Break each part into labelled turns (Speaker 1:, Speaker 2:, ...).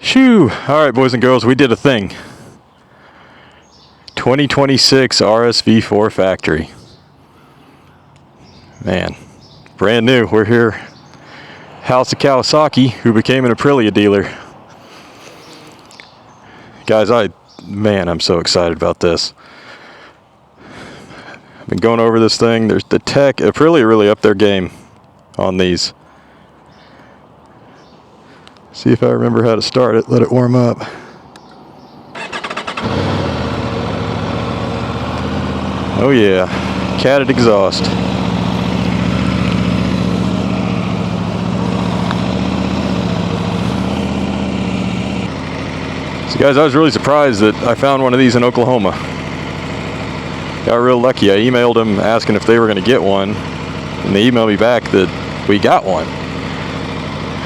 Speaker 1: Shoo! Alright, boys and girls, we did a thing. 2026 RSV4 Factory. Man, brand new. We're here. House of Kawasaki, who became an Aprilia dealer. Guys, I'm so excited about this. I've been going over this thing. There's the tech. Aprilia really upped their game on these. See if I remember how to start it. Let it warm up. Oh yeah, catted exhaust. So guys, I was really surprised that I found one of these in Oklahoma. Got real lucky. I emailed them asking if they were going to get one, and they emailed me back that we got one.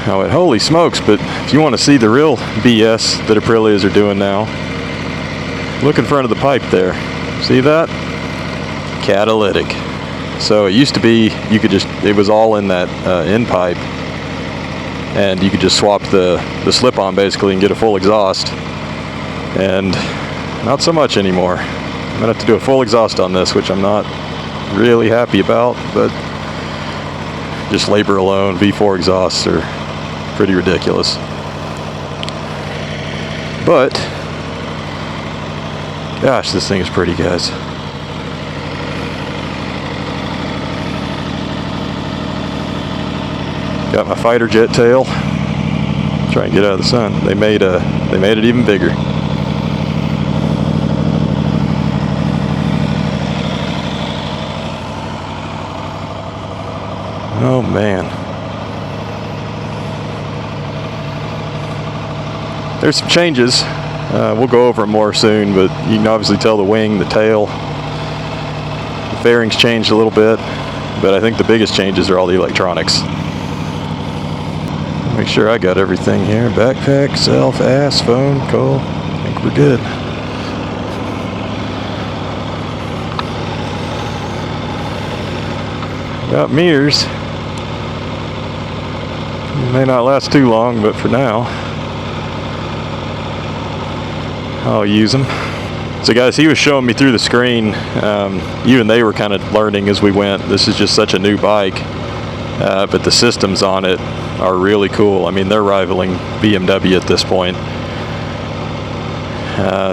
Speaker 1: I went, holy smokes, but if you want to see the real BS that Aprilias are doing now, look in front of the pipe there. See that? Catalytic. So it used to be, it was all in that end pipe, and you could just swap the slip-on basically and get a full exhaust. And not so much anymore. I'm going to have to do a full exhaust on this, which I'm not really happy about, but just labor alone, V4 exhausts are pretty ridiculous. But gosh, this thing is pretty, guys. Got my fighter jet tail. Try and get out of the sun. They made it even bigger. Oh man. There's some changes. We'll go over them more soon, but you can obviously tell the wing, the tail, the fairings changed a little bit, but I think the biggest changes are all the electronics. Make sure I got everything here. Backpack, self, ass, phone, call. I think we're good. Got meters. May not last too long, but for now I'll use them. So guys, he was showing me through the screen. Even they were kind of learning as we went. This is just such a new bike, but the systems on it are really cool. I mean, they're rivaling BMW at this point.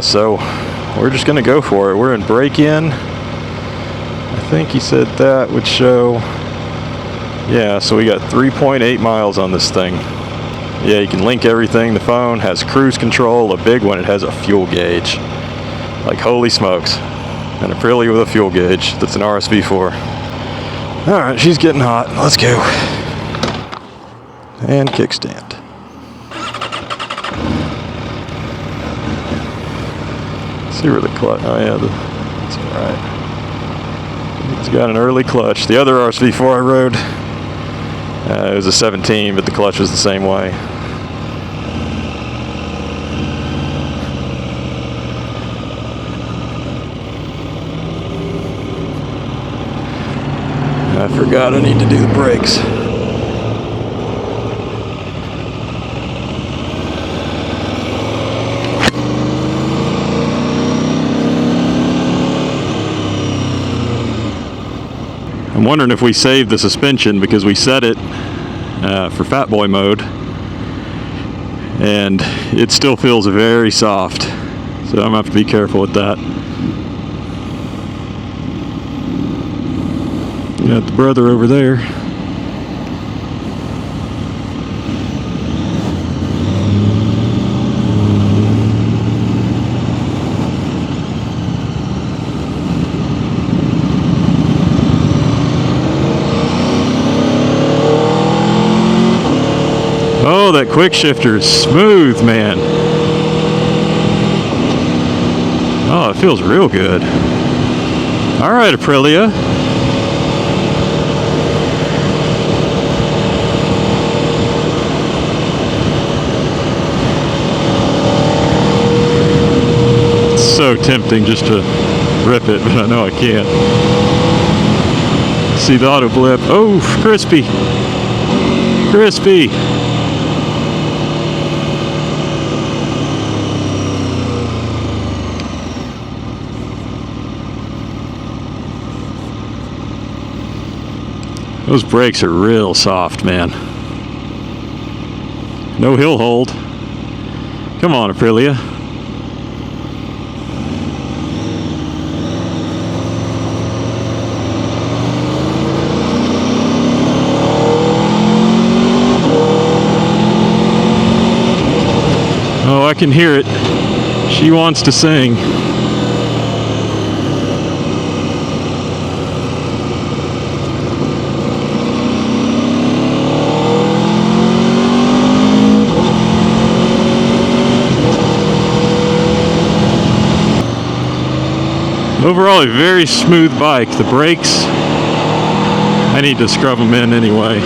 Speaker 1: So we're just gonna go for it. We're in break-in. I think he said that would show. Yeah, so we got 3.8 miles on this thing. Yeah, you can link everything. The phone has cruise control, a big one. It has a fuel gauge. Like, holy smokes. An Aprilia with a fuel gauge. That's an RSV4. All right, she's getting hot. Let's go. And kickstand. See where the clutch. Oh yeah, that's all right. It's got an early clutch. The other RSV4 I rode, it was a 17, but the clutch was the same way. I forgot I need to do the brakes. I'm wondering if we saved the suspension because we set it for Fat Boy mode, and it still feels very soft. So I'm gonna have to be careful with that. You got the brother over there. Oh, that quick shifter is smooth, man. Oh, it feels real good. All right, Aprilia. It's so tempting just to rip it, but I know I can't. See the auto blip. Oh, crispy. Crispy. Those brakes are real soft, man. No hill hold. Come on, Aprilia. Oh, I can hear it. She wants to sing. Overall, a very smooth bike. The brakes, I need to scrub them in anyway.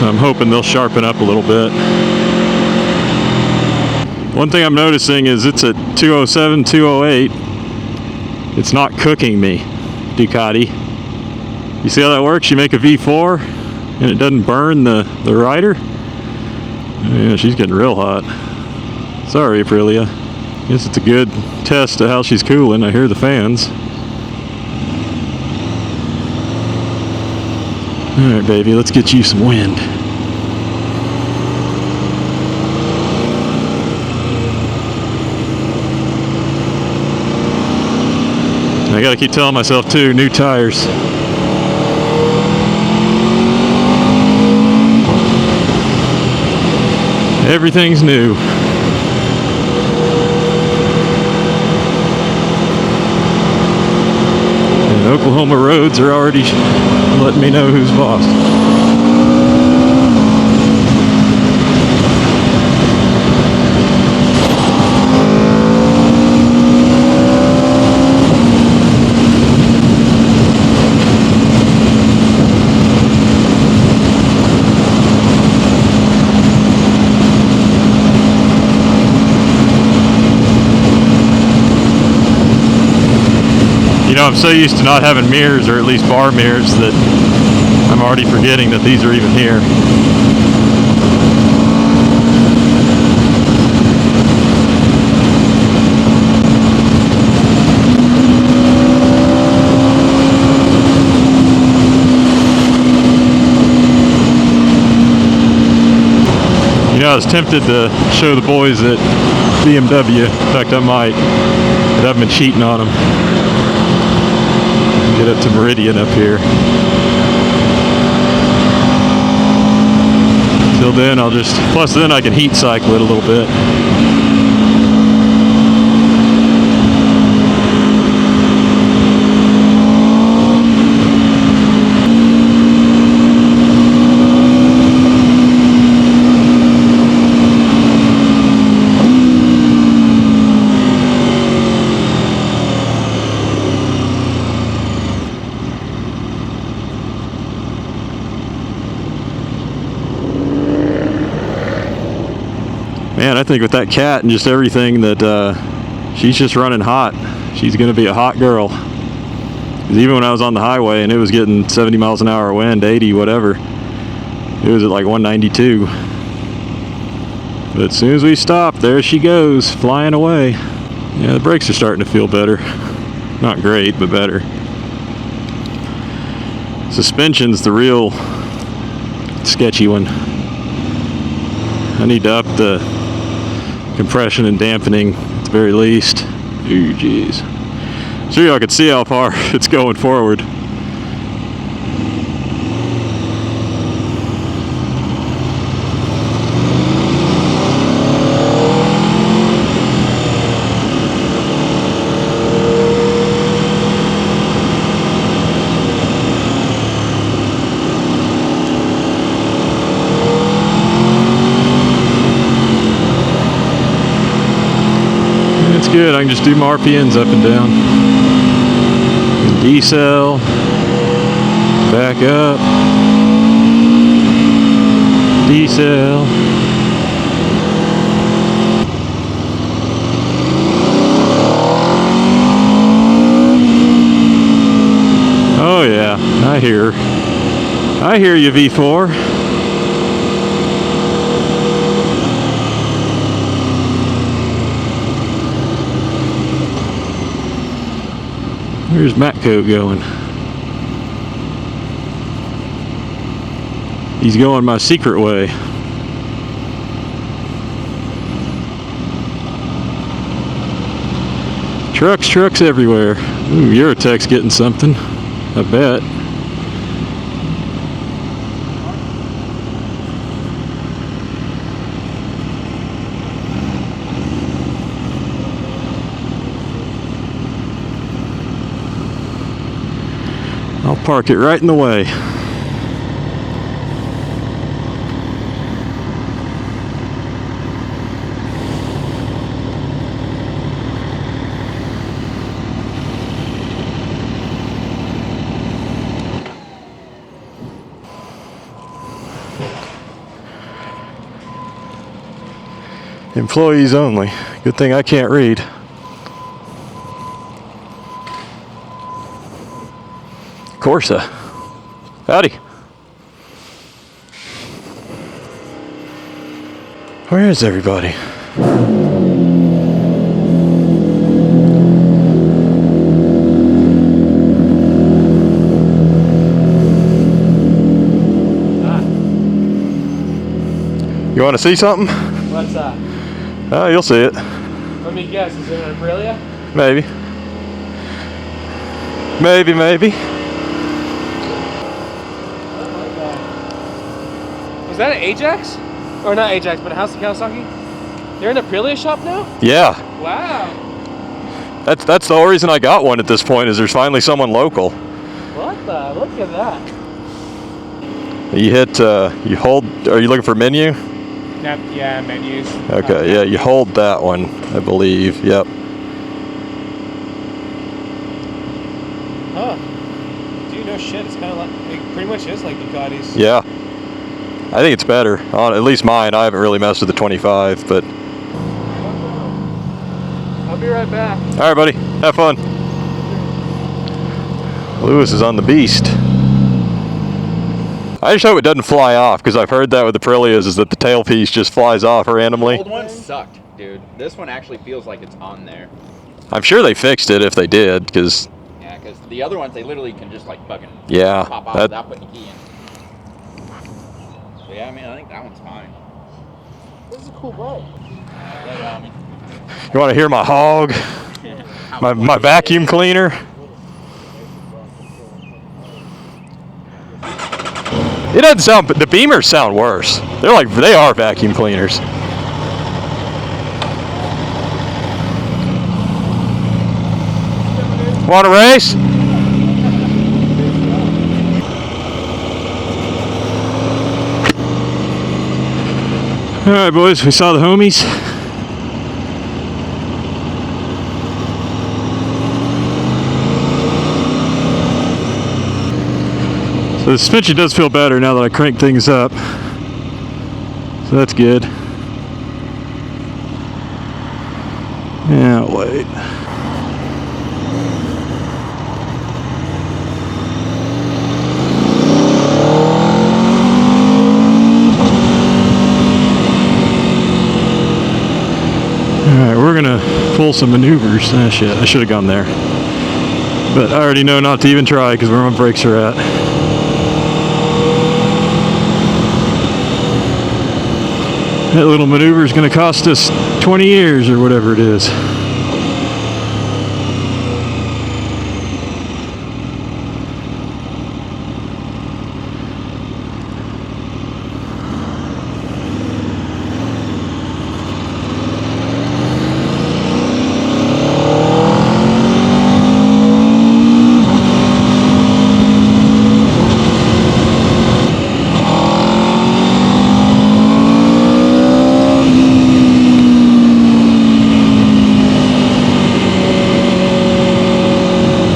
Speaker 1: I'm hoping they'll sharpen up a little bit. One thing I'm noticing is it's at 207, 208. It's not cooking me, Ducati. You see how that works? You make a V4 and it doesn't burn the rider. Yeah, she's getting real hot. Sorry, Aprilia. Guess it's a good test of how she's cooling. I hear the fans. Alright, baby, let's get you some wind. I gotta keep telling myself too, new tires. Everything's new. And Oklahoma roads are already letting me know who's boss. You know, I'm so used to not having mirrors, or at least bar mirrors, that I'm already forgetting that these are even here. You know, I was tempted to show the boys at BMW. In fact, I might, but I've been cheating on them. Get up to Meridian up here. Till then, plus then I can heat cycle it a little bit. Man, I think with that cat and just everything that she's just running hot. She's going to be a hot girl. 'Cause even when I was on the highway and it was getting 70 miles an hour wind, 80, whatever, it was at like 192. But as soon as we stop, there she goes, flying away. Yeah, the brakes are starting to feel better. Not great, but better. Suspension's the real sketchy one. I need to up the compression and dampening at the very least. Ooh, jeez. So y'all can see how far it's going forward. It's good. I can just do my RPMs up and down. And decel. Back up. Decel. Oh yeah, I hear you, V4. Where's Matco going? He's going my secret way. Trucks everywhere. Ooh, Eurotech's getting something, I bet. I'll park it right in the way. Employees only. Good thing I can't read. Corsa. Howdy. Where is everybody? You want to see something?
Speaker 2: What's that?
Speaker 1: Oh, you'll see it.
Speaker 2: Let me guess, is it an Aprilia?
Speaker 1: Maybe. Maybe.
Speaker 2: Oh my god. Was that an Ajax? Or not Ajax, but a House of Kawasaki? They're in the Aprilia shop now?
Speaker 1: Yeah.
Speaker 2: Wow.
Speaker 1: That's the whole reason I got one at this point, is there's finally someone local.
Speaker 2: What the? Look at that.
Speaker 1: You hit, you hold, are you looking for menu?
Speaker 2: Yeah, menus.
Speaker 1: Okay, yeah, you hold that one, I believe, yep.
Speaker 2: Huh. Dude, no shit, it's kind of like, it pretty much is like Ducatis.
Speaker 1: Yeah. I think it's better, at least mine. I haven't really messed with the 25, but.
Speaker 2: I'll be right back.
Speaker 1: All right, buddy, have fun. Lewis is on the beast. I just hope it doesn't fly off, because I've heard that with the Aprilias, is that the tailpiece just flies off randomly.
Speaker 3: The old one sucked, dude. This one actually feels like it's on there.
Speaker 1: I'm sure they fixed it if they did, because...
Speaker 3: Yeah, because the other ones, they literally can just like fucking
Speaker 1: that,
Speaker 3: pop off without putting a key in. So yeah, I mean, I think that one's fine.
Speaker 2: This is a cool bike.
Speaker 1: You want to hear my hog? my vacuum cleaner? It doesn't sound, but the Beamers sound worse. They are vacuum cleaners. Want a race? All right, boys, we saw the homies. So the suspension does feel better now that I crank things up. So that's good. Yeah, wait. Alright, we're gonna pull some maneuvers. Ah, shit, I should have gone there. But I already know not to even try because where my brakes are at. That little maneuver is going to cost us 20 years or whatever it is.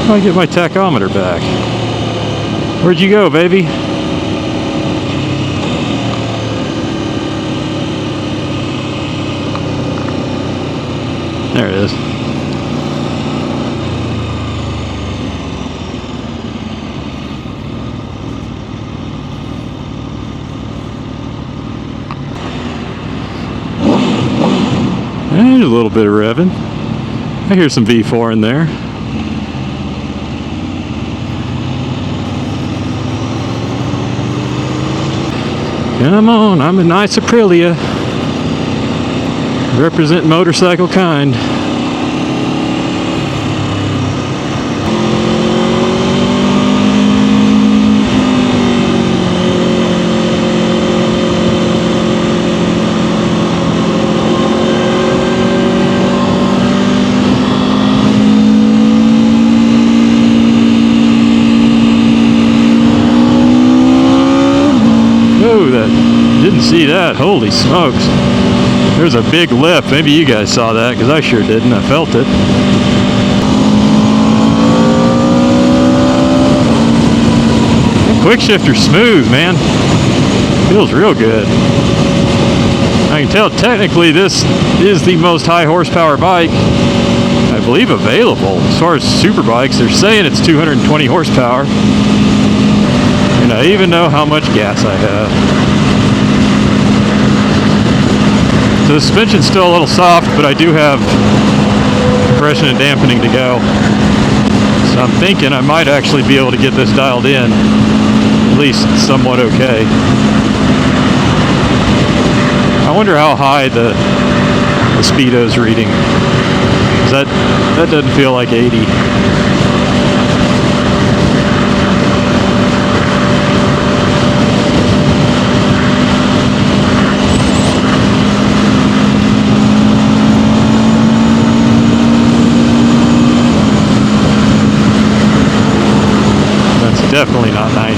Speaker 1: I get my tachometer back. Where'd you go, baby? There it is. And a little bit of revving. I hear some V4 in there. Come on, I'm a nice Aprilia. Represent motorcycle kind. Didn't see that. Holy smokes. There's a big lift. Maybe you guys saw that, because I sure didn't. I felt it. Quick shifter's smooth, man. Feels real good. I can tell technically this is the most high horsepower bike, I believe, available. As far as super bikes, they're saying it's 220 horsepower. And I even know how much gas I have. So the suspension's still a little soft, but I do have compression and dampening to go. So I'm thinking I might actually be able to get this dialed in, at least somewhat okay. I wonder how high the speedo's reading. 'Cause that doesn't feel like 80. Definitely not 90.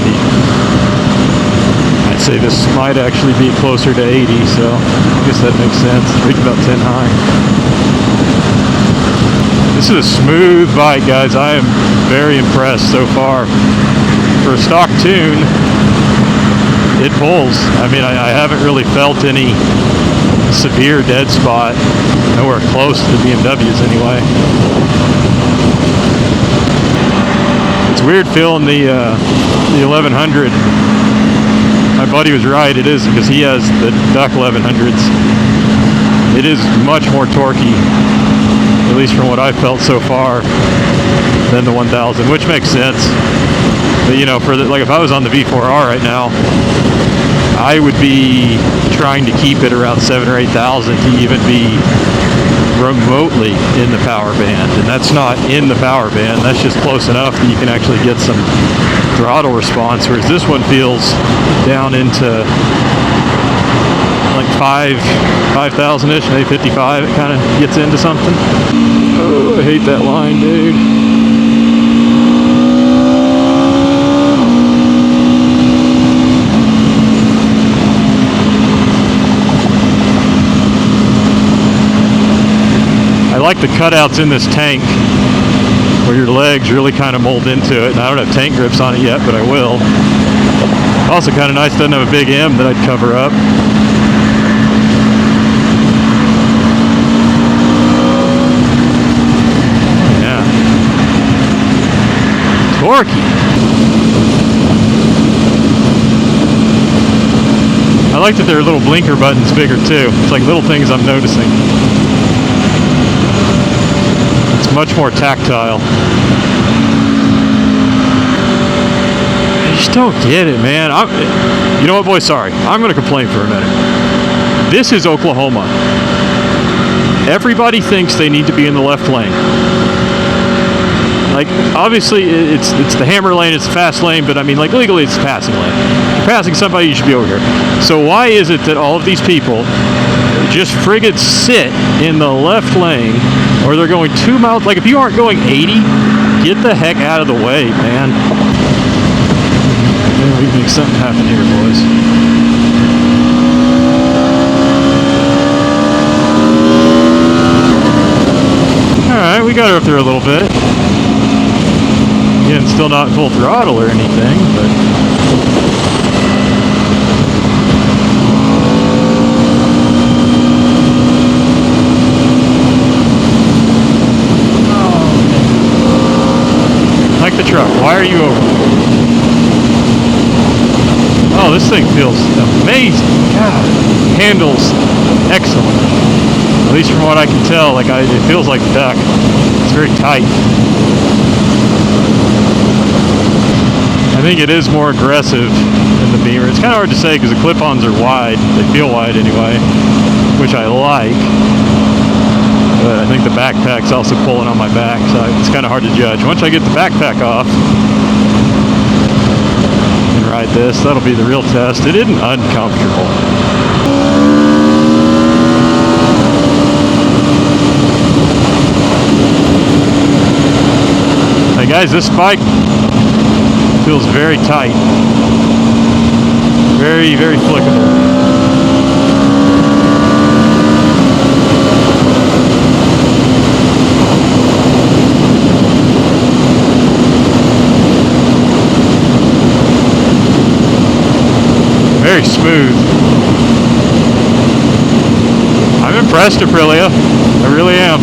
Speaker 1: I'd say this might actually be closer to 80, so I guess that makes sense. Reach about 10 high. This is a smooth bike, guys. I am very impressed so far. For a stock tune, it pulls. I mean, I haven't really felt any severe dead spot. Nowhere close to the BMWs anyway. It's weird feeling the 1100. My buddy was right. It is, because he has the Duck 1100s. It is much more torquey, at least from what I've felt so far, than the 1000, which makes sense. But you know, for like if I was on the V4R right now, I would be trying to keep it around 7,000 or 8,000 to even be remotely in the power band, and that's not in the power band. That's just close enough that you can actually get some throttle response, whereas this one feels down into like 5,000-ish, maybe 55. It kind of gets into something. Oh, I hate that line, dude. I like the cutouts in this tank where your legs really kind of mold into it. And I don't have tank grips on it yet, but I will. Also kind of nice, doesn't have a big M that I'd cover up. Yeah. Torquey. I like that their little blinker button's bigger too. It's like little things I'm noticing. Much more tactile. I just don't get it, man. You know what, boys? Sorry. I'm going to complain for a minute. This is Oklahoma. Everybody thinks they need to be in the left lane. Like, obviously, it's the hammer lane, it's the fast lane, but I mean, like, legally, it's the passing lane. If you're passing somebody, you should be over here. So why is it that all of these people just friggin' sit in the left lane, or they're going 2 miles? Like, if you aren't going 80, get the heck out of the way, man. Maybe we can make something happen here, boys. Alright, we got her up there a little bit. Again, still not full throttle or anything, but... like the truck. Why are you over? Oh, this thing feels amazing. God, handles excellent. At least from what I can tell, like it feels like the Duck. It's very tight. I think it is more aggressive than the Beamer. It's kind of hard to say because the clip-ons are wide. They feel wide anyway, which I like. But I think the backpack's also pulling on my back, so it's kind of hard to judge. Once I get the backpack off and ride this, that'll be the real test. It isn't uncomfortable. Hey guys, this bike feels very tight. Very, very flickable. Very smooth. I'm impressed, Aprilia. I really am.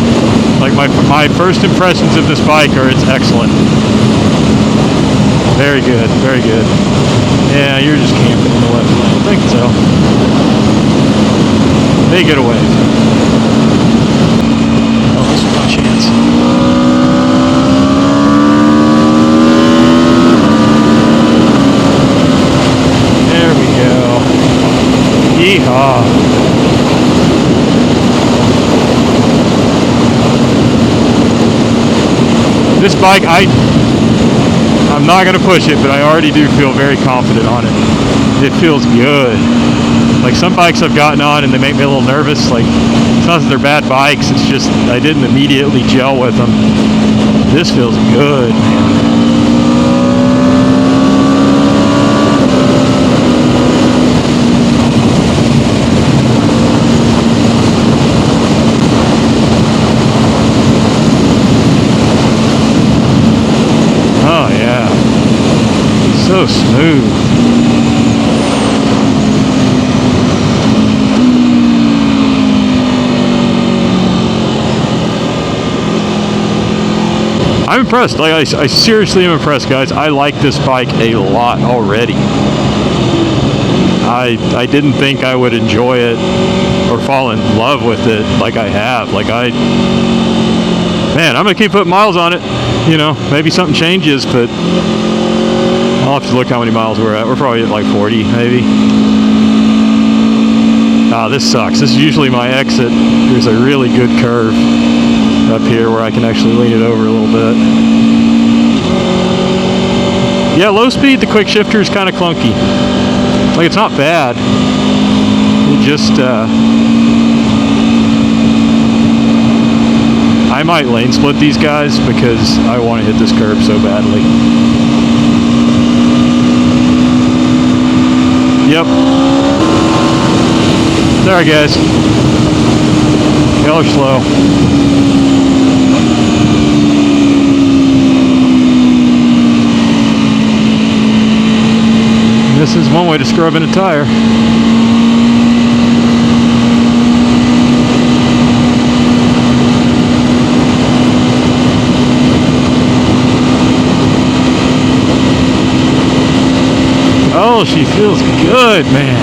Speaker 1: Like my first impressions of this bike are it's excellent. Very good, very good. Yeah, you're just camping in the left lane. I think so. They get away. Oh, this is my chance. There we go. Yeehaw. This bike, I'm not going to push it, but I already do feel very confident on it. It feels good. Like some bikes I've gotten on and they make me a little nervous. Like, it's not that they're bad bikes, it's just I didn't immediately gel with them. This feels good, man. So smooth. I'm impressed. Like I seriously am impressed, guys. I like this bike a lot already. I didn't think I would enjoy it or fall in love with it like I have. Man, I'm gonna keep putting miles on it. You know, maybe something changes, but I'll have to look how many miles we're at. We're probably at like 40, maybe. Ah, this sucks. This is usually my exit. There's a really good curve up here where I can actually lean it over a little bit. Yeah, low speed, the quick shifter is kind of clunky. Like, it's not bad. It just, I might lane split these guys because I want to hit this curb so badly. Yep. Sorry, guys. Y'all are slow. And this is one way to scrub in a tire. Oh, she feels good, man.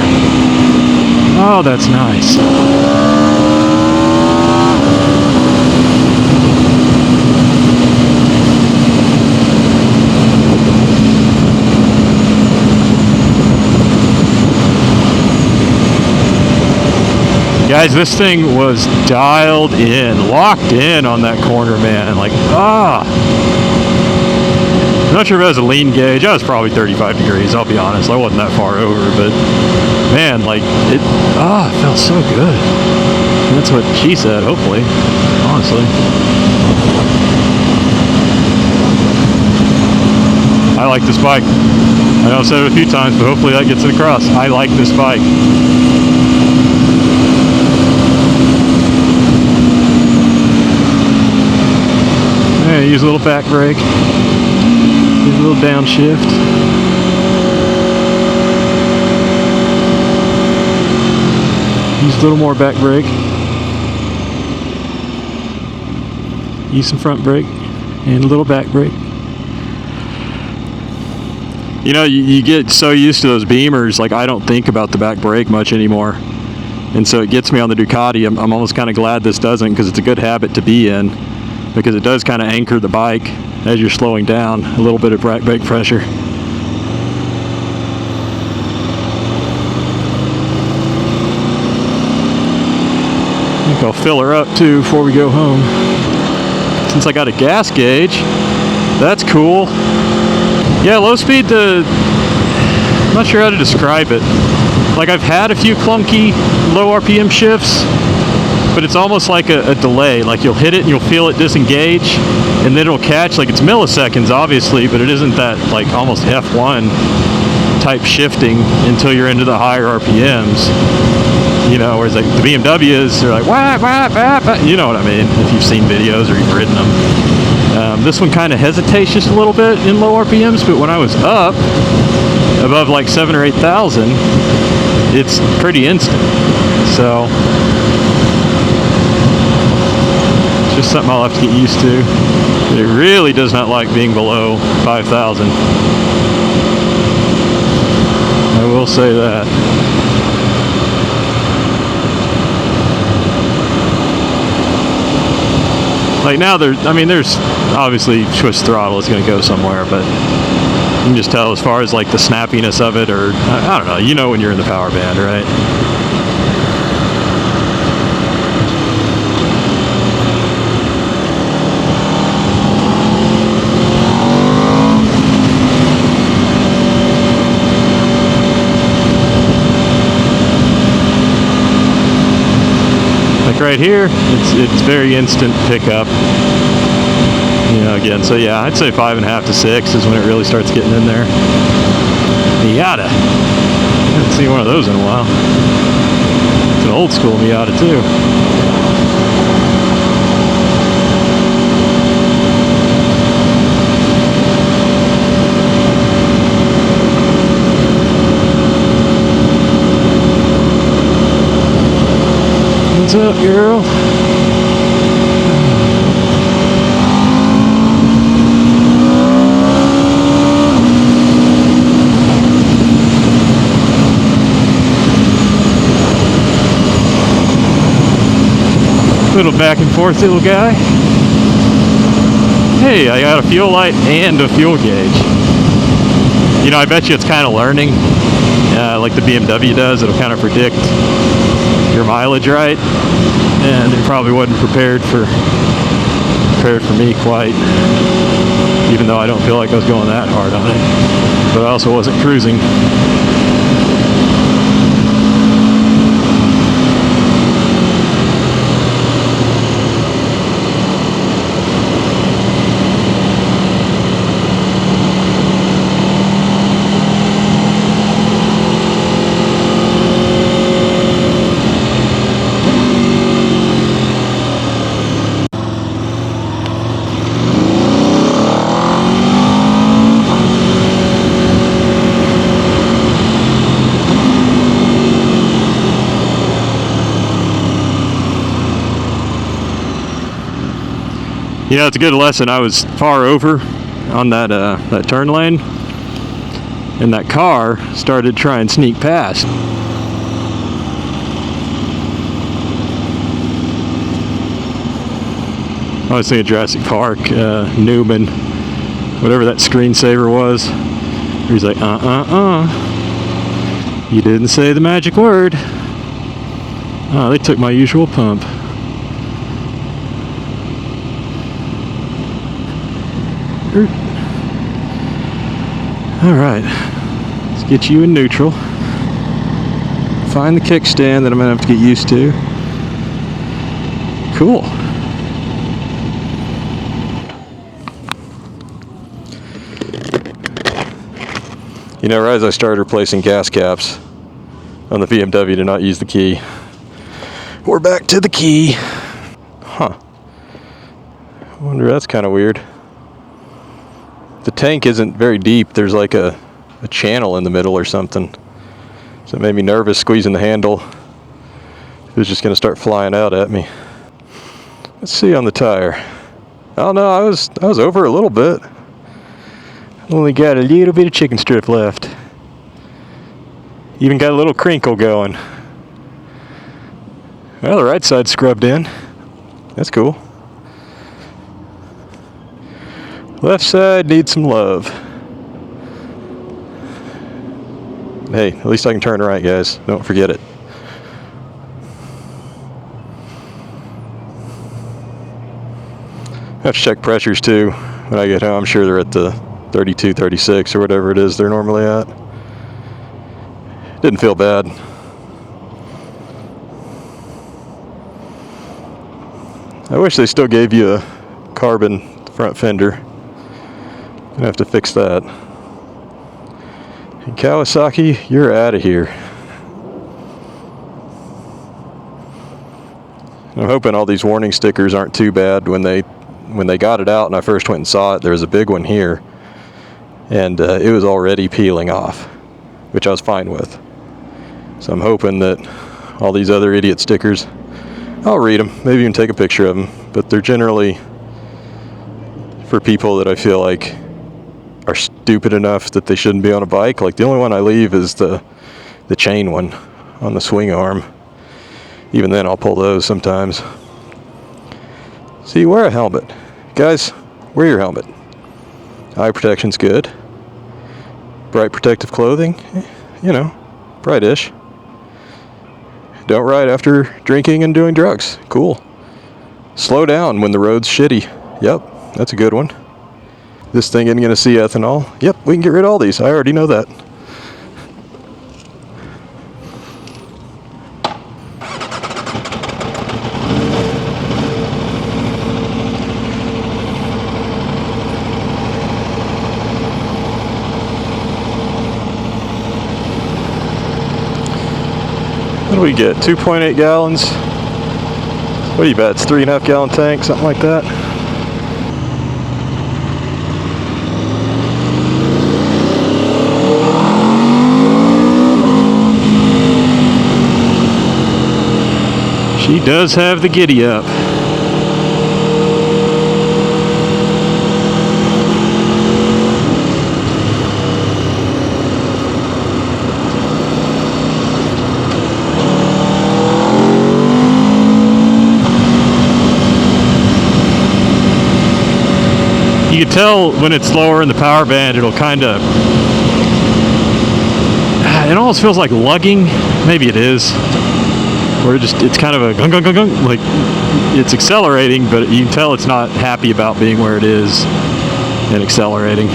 Speaker 1: Oh, that's nice. Guys, this thing was dialed in, locked in on that corner, man. Like, I'm not sure if it has a lean gauge. I was probably 35 degrees, I'll be honest. I wasn't that far over, but man, like, it felt so good. And that's what she said, hopefully, honestly. I like this bike. I know I've said it a few times, but hopefully that gets it across. I like this bike. Yeah, use a little back brake. Use a little downshift. Use a little more back brake. Use some front brake and a little back brake. You know, you get so used to those Beamers, like I don't think about the back brake much anymore. And so it gets me on the Ducati. I'm almost kind of glad this doesn't, because it's a good habit to be in, because it does kind of anchor the bike as you're slowing down, a little bit of brake pressure. I think I'll fill her up too before we go home. Since I got a gas gauge, that's cool. Yeah, low speed, I'm not sure how to describe it. Like, I've had a few clunky low RPM shifts, but it's almost like a delay. Like, you'll hit it and you'll feel it disengage, and then it'll catch. Like, it's milliseconds, obviously, but it isn't that, like, almost F1 type shifting until you're into the higher RPMs. You know, whereas like the BMWs, they're like, wah, wah, wah, wah. You know what I mean, if you've seen videos or you've ridden them. This one kind of hesitates just a little bit in low RPMs, but when I was up above like 7,000 or 8,000, it's pretty instant. So it's just something I'll have to get used to. But it really does not like being below 5,000. I will say that. Like now, there's obviously twist throttle is going to go somewhere, but you can just tell as far as like the snappiness of it, or I don't know, you know when you're in the power band, right? Right here, it's very instant pickup. You know, again, so yeah, I'd say 5.5 to 6 is when it really starts getting in there. Miata. I haven't seen one of those in a while. It's an old school Miata too. What's up, girl? Little back and forth little guy. Hey, I got a fuel light and a fuel gauge. You know, I bet you it's kind of learning, like the BMW does. It'll kind of predict your mileage, right? And it probably wasn't prepared for me quite, even though I don't feel like I was going that hard on it, but I also wasn't cruising. You know, it's a good lesson. I was far over on that turn lane, and that car started trying to sneak past. I was thinking Jurassic Park, Newman, whatever that screensaver was. He's like, you didn't say the magic word. Oh, they took my usual pump. Alright, let's get you in neutral. Find the kickstand that I'm going to have to get used to. Cool. You know, right as I started replacing gas caps on the BMW to not use the key, we're back to the key. Huh. I wonder, that's kind of weird. The tank isn't very deep. There's like a channel in the middle or something. So it made me nervous squeezing the handle. It was just going to start flying out at me. Let's see on the tire. Oh no, I was over a little bit. Only got a little bit of chicken strip left. Even got a little crinkle going. Well, the right side's scrubbed in. That's cool. Left side needs some love. Hey, at least I can turn right, guys. Don't forget it. have to check pressures too when I get home. I'm sure they're at the 32, 36 or whatever it is they're normally at. Didn't feel bad. I wish they still gave you a carbon front fender. Gonna have to fix that. And Kawasaki, you're out of here. I'm hoping all these warning stickers aren't too bad. When they got it out and I first went and saw it, there was a big one here, and it was already peeling off, which I was fine with. So I'm hoping that all these other idiot stickers, I'll read them, maybe even take a picture of them, but they're generally for people that I feel like are stupid enough that they shouldn't be on a bike. Like, the only one I leave is the chain one on the swing arm. Even then I'll pull those sometimes. See, wear a helmet. Guys, wear your helmet. Eye protection's good. Bright protective clothing, you know, brightish. Don't ride after drinking and doing drugs. Cool. Slow down when the road's shitty. Yep, that's a good one. This thing isn't gonna see ethanol. Yep, we can get rid of all these. I already know that. What do we get? 2.8 gallons. What do you bet? It's 3.5 gallon tank, something like that. She does have the giddy up. You can tell when it's lower in the power band, it'll kind of, it almost feels like lugging. Maybe it is. Or it's kind of a gung gung gung gung, like it's accelerating, but you can tell it's not happy about being where it is and accelerating.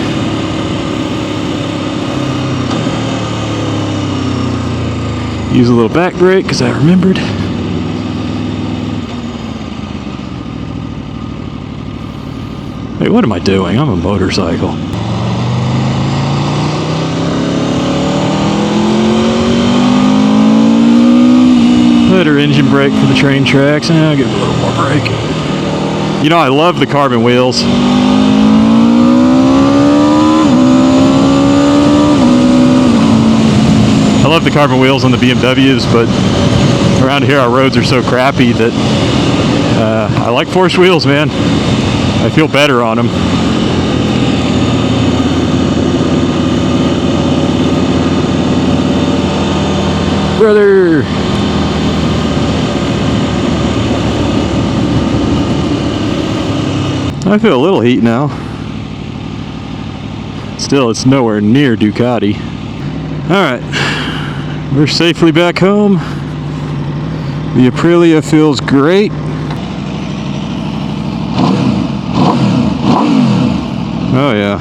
Speaker 1: Use a little back brake because I remembered. Hey, what am I doing? I'm a motorcycle. Let her engine brake for the train tracks, and I'll give it a little more brake. You know, I love the carbon wheels. I love the carbon wheels on the BMWs, but around here our roads are so crappy that I like forced wheels, man. I feel better on them. Brother! I feel a little heat now. Still, it's nowhere near Ducati. Alright, we're safely back home. The Aprilia feels great. Oh yeah,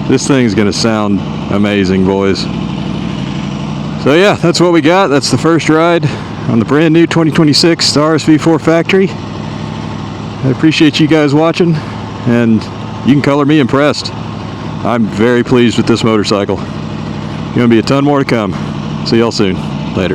Speaker 1: this thing's gonna sound amazing, boys. So yeah, that's what we got. That's the first ride on the brand new 2026 RSV4 Factory. I appreciate you guys watching, and you can color me impressed. I'm very pleased with this motorcycle. Gonna be a ton more to come. See y'all soon. Later.